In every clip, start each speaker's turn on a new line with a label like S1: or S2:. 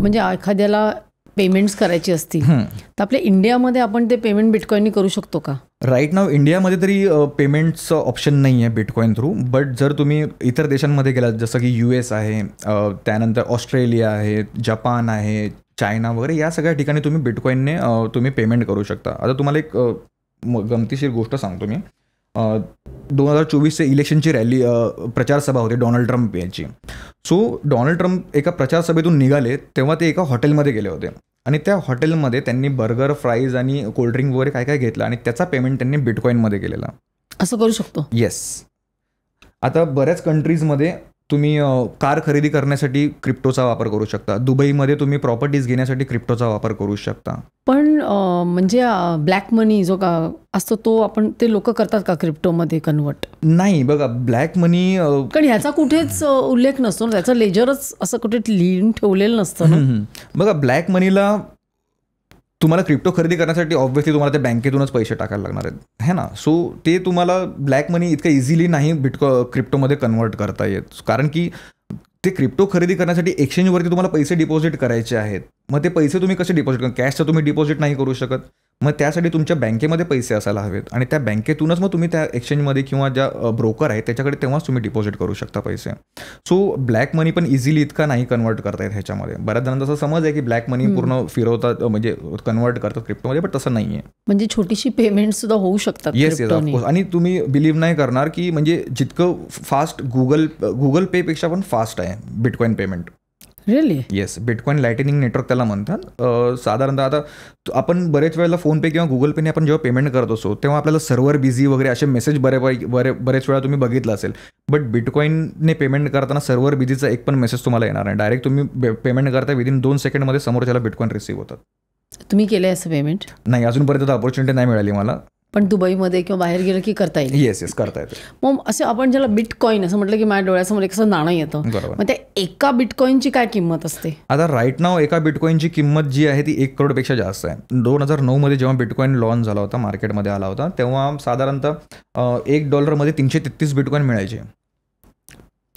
S1: म्हणजे एखाद्याला पेमेंट्स करायची असतील तर आपल्या इंडियामध्ये आपण ते पेमेंट बिटकॉईननी करू शकतो का?
S2: राईट नाव इंडियामध्ये तरी पेमेंट्सचं ऑप्शन नाही आहे बिटकॉईन थ्रू. बट जर तुम्ही इतर देशांमध्ये गेलात जसं की US आहे, त्यानंतर ऑस्ट्रेलिया आहे, जपान आहे, चायना वगैरे या सगळ्या ठिकाणी तुम्ही बिटकॉईनने तुम्ही पेमेंट करू शकता. आता तुम्हाला एक गमतीशीर गोष्ट सांगतो मी. 2024 इलेक्शनची रॅली प्रचारसभा होती डोनाल्ड ट्रम्प यांची. सो डोनाल्ड ट्रम्प एका प्रचारसभेतून निघाले तेव्हा ते एका हॉटेलमध्ये गेले होते आणि त्या हॉटेलमध्ये त्यांनी बर्गर, फ्राईज आणि कोल्ड्रिंक वगैरे काय काय घेतलं आणि त्याचा पेमेंट त्यांनी बिटकॉईनमध्ये केलेला.
S1: असं करू शकतो?
S2: येस. आता बऱ्याच कंट्रीजमध्ये तुम्ही कार खरेदी करण्यासाठी क्रिप्टोचा वापर करू शकता. दुबईमध्ये तुम्ही प्रॉपर्टीज घेण्यासाठी क्रिप्टोचा वापर करू शकता.
S1: पण म्हणजे ब्लॅक मनी जो का असतो तो आपण ते लोक करतात का क्रिप्टोमध्ये कन्वर्ट?
S2: नाही, बघा ब्लॅक मनी
S1: कारण ह्याचा कुठेच उल्लेख नसतो ना, त्याचं लेजरच असं कुठे लिहून ठेवलेलं नसतं ना.
S2: बघा ब्लॅक मनीला तुम्हाला क्रिप्टो खरेदी करण्यासाठी ऑब्व्हियसली तुम्हाला त्या बँकेतूनच पैसे टाकायला लागणार आहेत, है ना. सो ते तुम्हाला ब्लॅक मनी इतकं इझिली नाही क्रिप्टोमध्ये कन्वर्ट करता येत. कारण की ते क्रिप्टो खरेदी करण्यासाठी एक्सचेंजवरती तुम्हाला पैसे डिपॉझिट करायचे आहेत. मग ते पैसे तुम्ही कसे डिपॉझिट करा? कॅशचं तुम्ही डिपॉझिट नाही करू शकत. मग त्यासाठी तुमच्या बँकेमध्ये पैसे असायला हवेत आणि त्या बँकेतूनच मग तुम्ही त्या एक्सचेंजमध्ये किंवा ज्या ब्रोकर आहेत त्याच्याकडे तेव्हाच तुम्ही डिपॉझिट करू शकता पैसे. सो ब्लॅक मनी पण इझिली इतका नाही कन्वर्ट करता येत ह्याच्यामध्ये. बऱ्याच जणांचा असं समज आहे की ब्लॅक मनी पूर्ण फिरवतात म्हणजे कन्वर्ट करतात क्रिप्टोमध्ये, पण तसं नाही आहे.
S1: म्हणजे छोटीशी पेमेंट सुद्धा होऊ शकतात.
S2: Yes yes of course. आणि तुम्ही बिलीव्ह नाही करणार की म्हणजे जितकं फास्ट गुगल पेपेक्षा पण फास्ट आहे bitcoin payment.
S1: Really?
S2: Yes. Bitcoin lightning network त्याला म्हणतात. साधारणतः आता आपण बरेच वेळेला फोनपे किंवा गुगल पेने आपण जेव्हा पेमेंट करत असतो तेव्हा आपल्याला सर्व्हर बिझी वगैरे असे मेसेज बरेच वेळा तुम्ही बघितलं असेल. बट बिटकॉईनने पेमेंट करताना सर्व्हर बिझीचा एक पण मेसेज तुम्हाला येणार नाही. डायरेक्ट तुम्ही पेमेंट करता विदिन 2 सेकंडमध्ये समोरच्याला बिटकॉईन रिसीव्ह होतात.
S1: तुम्ही केलं असं पेमेंट?
S2: नाही, अजूनपर्यंत अपॉर्च्युनिटी नाही मिळाली मला.
S1: पण दुबईमध्ये किंवा बाहेर गेलं की करता येईल?
S2: येस येस, करता येते.
S1: मग असं आपण ज्याला बिटकॉईन असं म्हटलं की माझ्या डोळ्यासमोर एक असं नाणं येतं.
S2: बरोबर.
S1: मग त्या एका बिटकॉईनची काय किंमत असते? आता
S2: राईट नाव एका बिटकॉईनची किंमत जी आहे ती 1 करोडपेक्षा जास्त आहे. 2009 जेव्हा बिटकॉईन लॉन्च झाला होता, मार्केटमध्ये आला होता, तेव्हा साधारणतः $1 333 बिटकॉईन मिळायचे.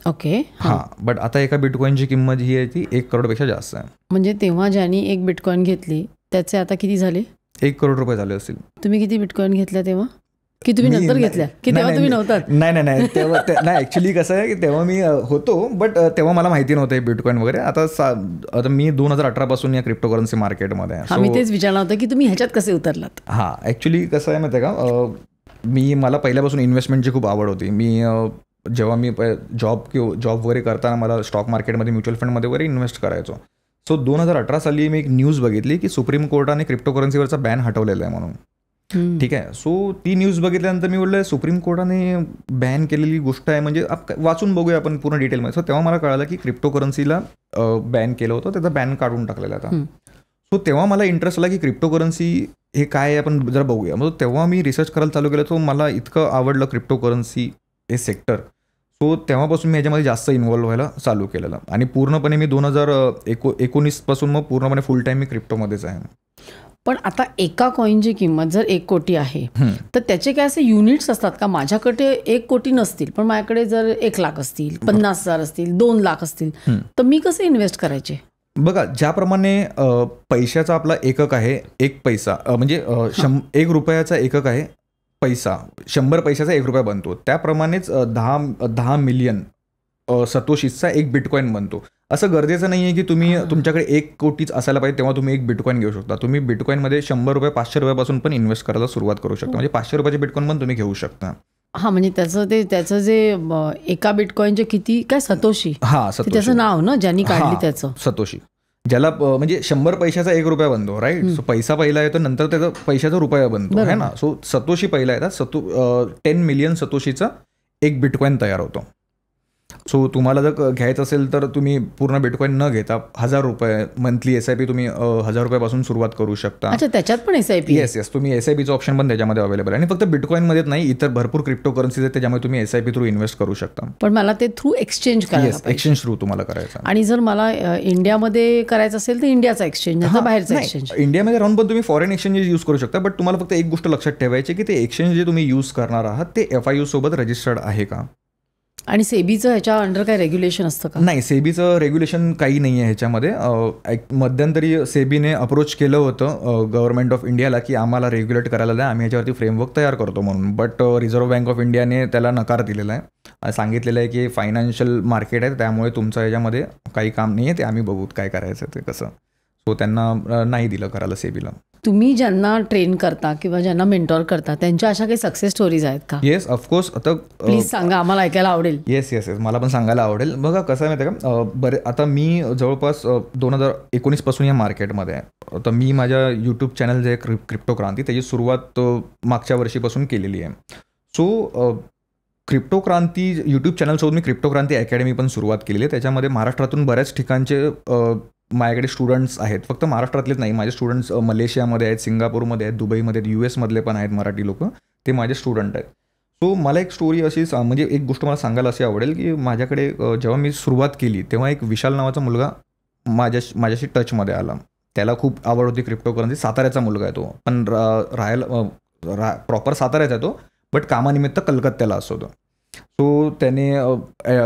S1: ओके.
S2: हां. बट आता एका बिटकॉईनची किंमत जी आहे ती 1 करोडपेक्षा जास्त आहे.
S1: म्हणजे तेव्हा ज्यांनी एक बिटकॉईन घेतली त्याचे आता किती झाले?
S2: 1 करोड रुपये झाले असतील.
S1: तुम्ही किती बिटकॉईन घेतल्या तेव्हा? की तुम्ही नंतर घेतल्या की तेव्हा तुम्ही नव्हतात?
S2: नाही तेव्हा नाही, ॲक्च्युली कसं आहे की तेव्हा मी होतो, बट तेव्हा मला माहिती नव्हतं बिटकॉईन वगैरे. आता मी 2018 पासून या क्रिप्टोकरन्सी मार्केटमध्ये आहे.
S1: मी तेच विचारलं होतं की तुम्ही ह्याच्यात कसे उतरलात?
S2: हां, ॲक्च्युली कसं आहे माहिती आहे का, मला पहिल्यापासून इन्व्हेस्टमेंटची खूप आवड होती. जेव्हा मी जॉब वगैरे करताना मला स्टॉक मार्केटमध्ये, म्युच्युअल फंडमध्ये वगैरे इन्व्हेस्ट करायचो. सो 2018 साली मी एक न्यूज बघितली की सुप्रीम कोर्टाने क्रिप्टोकरन्सीवरचा बॅन हटवलेला आहे म्हणून. ठीक आहे. सो ती न्यूज बघितल्यानंतर मी बोललं सुप्रीम कोर्टाने बॅन केलेली गोष्ट आहे म्हणजे वाचून बघूया आपण पूर्ण डिटेलमध्ये. सो तेव्हा मला कळलं की क्रिप्टोकरन्सीला बॅन केलं होतं, त्याचा बॅन काढून टाकलेला आता. सो तेव्हा मला इंटरेस्ट आला की क्रिप्टोकरन्सी हे काय आहे आपण जरा बघूया. मग तेव्हा मी रिसर्च करायला चालू केलं. तो मला इतकं आवडलं क्रिप्टोकरन्सी हे सेक्टर. सो तेव्हापासून मी ह्याच्यामध्ये जास्त इन्व्हॉल्व्ह व्हायला चालू केलेलं आणि पूर्णपणे मी 2019 पासून मग पूर्णपणे फुल टाईम मी क्रिप्टोमध्येच आहे.
S1: पण आता एका कॉईनची किंमत जर 1 कोटी आहे तर त्याचे काय असे युनिट्स असतात का? माझ्याकडे 1 कोटी नसतील पण माझ्याकडे जर 1 लाख असतील, 50,000 असतील, 2 लाख असतील तर मी कसे इन्व्हेस्ट करायचे?
S2: बघा, ज्याप्रमाणे पैशाचा आपला एकक आहे 1 पैसा, म्हणजे 1 रुपयाचा एकक आहे पैसा, 100 पैशाचा 1 रुपया बनतो. त्याप्रमाणेच 10 मिलियन सतोशीचा 1 बिटकॉईन बनतो. असं गरजेचं नाही आहे की तुम्ही तुमच्याकडे 1 कोटीच असायला पाहिजे तेव्हा तुम्ही 1 बिटकॉईन घेऊ शकता. तुम्ही बिटकॉईनमध्ये 100 रुपये, 500 रुपयापासून पण इन्व्हेस्ट करायला सुरुवात करू शकता. म्हणजे 500 रुपयाचे बिटकॉईन पण तुम्ही घेऊ शकता.
S1: हां, म्हणजे त्याचं जे एका बिटकॉईनचे किती काय सतोशी?
S2: हां, सतोशी
S1: त्याचं नाव ना ज्यांनी काढली त्याचं
S2: सतोशी. ज्याला म्हणजे 100 पैशाचा 1 रुपया बनतो, राईट. सो पैसा पहिला येतो, नंतर त्याचा पैशाचा रुपया बनतो, है ना. सो सतोशी पहिला येतात. 10 मिलियन सतोशीचा 1 बिटकॉईन तयार होतो. सो तुम्हाला जर घ्यायचं असेल तर तुम्ही पूर्ण बिटकॉईन न घेता 1000 रुपये मंथली SIP तुम्ही 1000 रुपयापासून सुरुवात करू शकता.
S1: अच्छा, त्याच्यात पण SIP?
S2: येस, तुम्ही SIPचं ऑप्शन पण त्याच्यामध्ये अवेलेबल आहे. आणि फक्त बिटकॉईनमध्येच नाही, इतर भरपूर क्रिप्टोकरन्सीज आहेत त्याच्यामुळे तुम्ही SIP थ्रू इन्व्हेस्ट करू शकता.
S1: पण मला ते थ्रू एक्सचेंज करायचं?
S2: येस, एक्सचेंज थ्रू तुम्हाला करायचं.
S1: आणि जर मला इंडियामध्ये करायचं असेल तर इंडियाचा एक्सचेंज, बाहेरचा एक्सचेंज?
S2: इंडियामध्ये राहून पण तुम्ही फॉरेन एक्सचेंजेस यूज करू शकता. बट तुम्हाला फक्त एक गोष्ट लक्षात ठेवायची की ते एक्सचेंज जे तुम्ही यूज करणार आहात ते FIU सोबत रजिस्टर्ड आहे का.
S1: आणि सेबीचं ह्याच्या अंडर काय रेग्युलेशन असतं का?
S2: नाही, सेबीचं रेग्युलेशन काही नाही आहे ह्याच्यामध्ये. मध्यंतरी सेबीने अप्रोच केलं होतं गव्हर्नमेंट ऑफ इंडियाला की आम्हाला रेग्युलेट करायला द्या, आम्ही ह्याच्यावरती फ्रेमवर्क तयार करतो म्हणून. बट रिझर्व्ह बँक ऑफ इंडियाने त्याला नकार दिलेला आहे. सांगितलेलं आहे की फायनान्शियल मार्केट आहे, त्यामुळे तुमचं ह्याच्यामध्ये काही काम नाही आहे, ते आम्ही बघूत काय करायचं ते कसं. सो त्यांना नाही दिलं करायला सेबीला.
S1: तुम्ही ज्यांना ट्रेन करता किंवा ज्यांना मेंटॉर करता त्यांच्या अशा काही सक्सेस स्टोरीज आहेत का?
S2: Yes, of course. आता
S1: प्लीज सांगा, आम्हाला ऐकायला आवडेल.
S2: येस, मला पण सांगायला आवडेल. बघा कसं आहे माहिती आहे का, आता मी जवळपास 2019 पासून या मार्केटमध्ये आहे. तर मी माझ्या यूट्यूब चॅनल जे क्रिप्टो क्रांती त्याची सुरुवात मागच्या वर्षीपासून केलेली आहे. सो क्रिप्टो क्रांती यूट्यूब चॅनलसोबत मी क्रिप्टो क्रांती अकॅडमी पण सुरुवात केलेली आहे. त्याच्यामध्ये महाराष्ट्रातून बऱ्याच ठिकाणचे माझ्याकडे स्टुडंट्स आहेत. फक्त महाराष्ट्रातलेच नाही, माझे स्टुडंट्स मलेशियामध्ये आहेत, सिंगापूरमध्ये आहेत, दुबईमध्ये आहेत, US मधले पण आहेत मराठी लोक, ते माझे स्टुडंट आहेत. सो मला एक स्टोरी अशी म्हणजे एक गोष्ट मला सांगायला अशी आवडेल की माझ्याकडे जेव्हा मी सुरुवात केली तेव्हा एक विशाल नावाचा मुलगा माझ्याशी टचमध्ये आला. त्याला खूप आवड होती क्रिप्टो करन्सी. साताऱ्याचा मुलगा आहे तो, पण प्रॉपर साताऱ्याचा आहे तो, बट कामानिमित्त कलकत्त्याला असतो. सो त्याने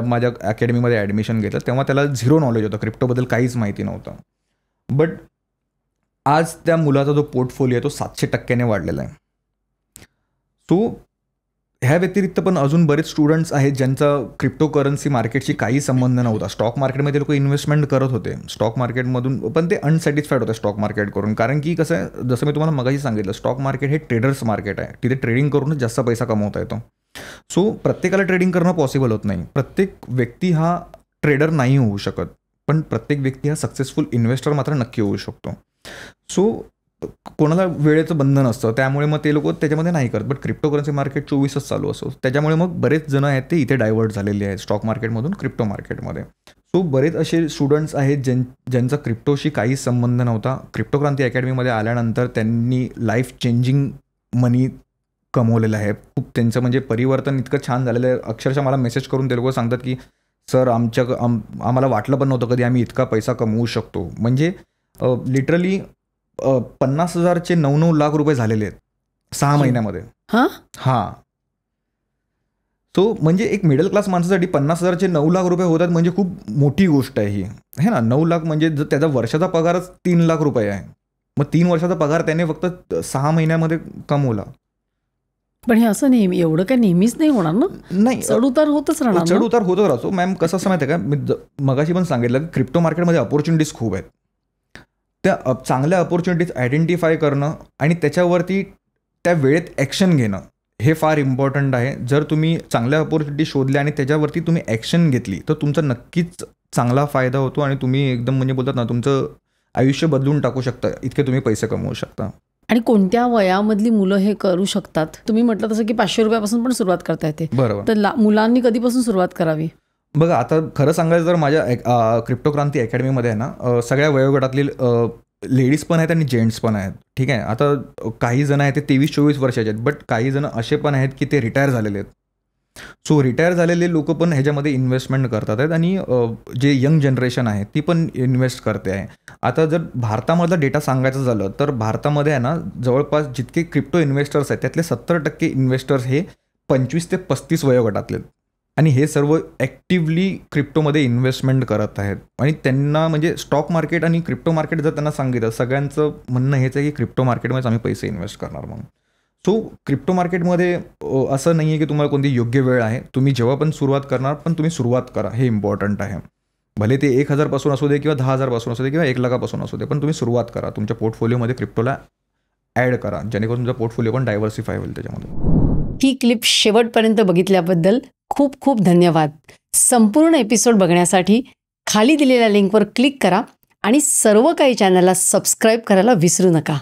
S2: माझ्या अकॅडमीमध्ये ॲडमिशन घेतलं. तेव्हा त्याला झिरो नॉलेज होतं, क्रिप्टोबद्दल काहीच माहिती नव्हतं. बट आज त्या मुलाचा जो पोर्टफोलिओ आहे तो 700% वाढलेला आहे. सो ह्या व्यतिरिक्त पण अजून बरेच स्टुडंट्स आहेत ज्यांचा क्रिप्टो करन्सी मार्केटशी काही संबंध नव्हता. स्टॉक मार्केटमध्ये लोक इन्व्हेस्टमेंट करत होते स्टॉक मार्केटमधून, पण ते अनसॅटिस्फाईड होते स्टॉक मार्केट करून. कारण की कसं आहे, जसं मी तुम्हाला मगाशी सांगितलं, स्टॉक मार्केट हे ट्रेडर्स मार्केट आहे. तिथे ट्रेडिंग करूनच जास्त पैसा कमवता येतो. सो प्रत्येकाला ट्रेडिंग करणं पॉसिबल होत नाही. प्रत्येक व्यक्ती हा ट्रेडर नाही होऊ शकत, पण प्रत्येक व्यक्ती हा सक्सेसफुल इन्व्हेस्टर मात्र नक्की होऊ शकतो. सो कोणाला वेळेचं बंधन असतं, त्यामुळे मग ते लोक त्याच्यामध्ये नाही करत. बट क्रिप्टो करन्सी मार्केट 24च चालू असतो, त्याच्यामुळे मग बरेच जण आहेत ते इथे डायव्हर्ट झालेले आहेत स्टॉक मार्केटमधून क्रिप्टो मार्केटमध्ये. सो बरेच असे स्टुडंट्स आहेत ज्यांचा क्रिप्टोशी काहीच संबंध नव्हता. क्रिप्टो क्रांती अकॅडमीमध्ये आल्यानंतर त्यांनी लाईफ चेंजिंग मनी कमवलेलं आहे. खूप त्यांचं म्हणजे परिवर्तन इतकं छान झालेलं आहे. अक्षरशः मला मेसेज करून ते लोक सांगतात की सर आम्हाला वाटलं पण नव्हतं कधी आम्ही इतका पैसा कमवू शकतो. म्हणजे लिटरली 50,000चे 9 लाख रुपये झालेले आहेत 6 महिन्यामध्ये. हां. सो म्हणजे एक मिडल क्लास माणसासाठी 50,000चे 9 लाख रुपये होतात म्हणजे खूप मोठी गोष्ट आहे ही, है ना. 9 लाख म्हणजे जर त्याचा वर्षाचा पगारच 3 लाख रुपये आहे, मग 3 वर्षाचा पगार त्याने फक्त 6 महिन्यामध्ये कमवला.
S1: पण हे असं नेहमी एवढं काय नेहमीच नाही होणार ना. नाही, चढउतार होतच राहणार.
S2: चढउतार होतच राहतो मॅम. कसं असं माहिती आहे का, मी मगाशी पण सांगितलं की क्रिप्टो मार्केटमध्ये अपॉर्च्युनिटीज खूप आहेत. त्या चांगल्या अपॉर्च्युनिटीज आयडेंटिफाय करणं आणि त्याच्यावरती त्या वेळेत ॲक्शन घेणं हे फार इम्पॉर्टंट आहे. जर तुम्ही चांगल्या अपॉर्च्युनिटी शोधल्या आणि त्याच्यावरती तुम्ही ॲक्शन घेतली तर तुमचा नक्कीच चांगला फायदा होतो आणि तुम्ही एकदम म्हणजे बोलतात ना, तुमचं आयुष्य बदलून टाकू शकता, इतके तुम्ही पैसे कमवू शकता.
S1: आणि कोणत्या वयामधली मुलं हे करू शकतात? तुम्ही म्हटलं तसं की 500 रुपयापासून पण सुरुवात करता येते.
S2: बरोबर.
S1: तर मुलांनी कधीपासून सुरुवात करावी?
S2: बघा, आता खरं सांगायचं तर माझ्या क्रिप्टो क्रांती अकॅडमीमध्ये आहे ना, सगळ्या वयोगटातली लेडीज पण आहेत आणि जेंट्स पण आहेत. ठीक आहे. आता काही जण आहेत ते 23-24 वर्षाचे आहेत, बट काही जण असे पण आहेत की ते रिटायर झालेले आहेत. सो रिटायर झालेले लोक पण ह्याच्यामध्ये इन्व्हेस्टमेंट करतात आहेत आणि जे यंग जनरेशन आहे ती पण इन्व्हेस्ट करते आहे. आता जर भारतामधला डेटा सांगायचं झालं तर भारतामध्ये आहे ना, जवळपास जितके क्रिप्टो इन्व्हेस्टर्स आहेत त्यातले 70% इन्व्हेस्टर्स हे 25 ते 35 वयोगटातले आहेत आणि हे सर्व ॲक्टिव्हली क्रिप्टोमध्ये इन्व्हेस्टमेंट करत आहेत. आणि त्यांना म्हणजे स्टॉक मार्केट आणि क्रिप्टो मार्केट जर त्यांना सांगितलं, सगळ्यांचं म्हणणं हेच आहे की क्रिप्टो मार्केटमध्येच आम्ही पैसे इन्व्हेस्ट करणार म्हणून. सो क्रिप्टो मार्केटमध्ये असं नाही आहे की तुम्हाला कोणती योग्य वेळ आहे. तुम्ही जेव्हा पण सुरुवात करणार, पण तुम्ही सुरुवात करा, हे इम्पॉर्टंट आहे. भले ते 1,000 पासून असू दे किंवा 10,000 पासून असू दे किंवा 1 लाखापासून असू दे, पण तुम्ही सुरुवात करा. तुमच्या पोर्टफोलिओमध्ये क्रिप्टोला ॲड करा, जेणेकरून तुमचा पोर्टफोलिओ पण डायव्हर्सिफाय होईल त्याच्यामध्ये.
S1: ही क्लिप शेवटपर्यंत बघितल्याबद्दल खूप खूप धन्यवाद. संपूर्ण एपिसोड बघण्यासाठी खाली दिलेल्या लिंकवर क्लिक करा आणि सर्व काही चॅनलला सबस्क्राईब करायला विसरू नका.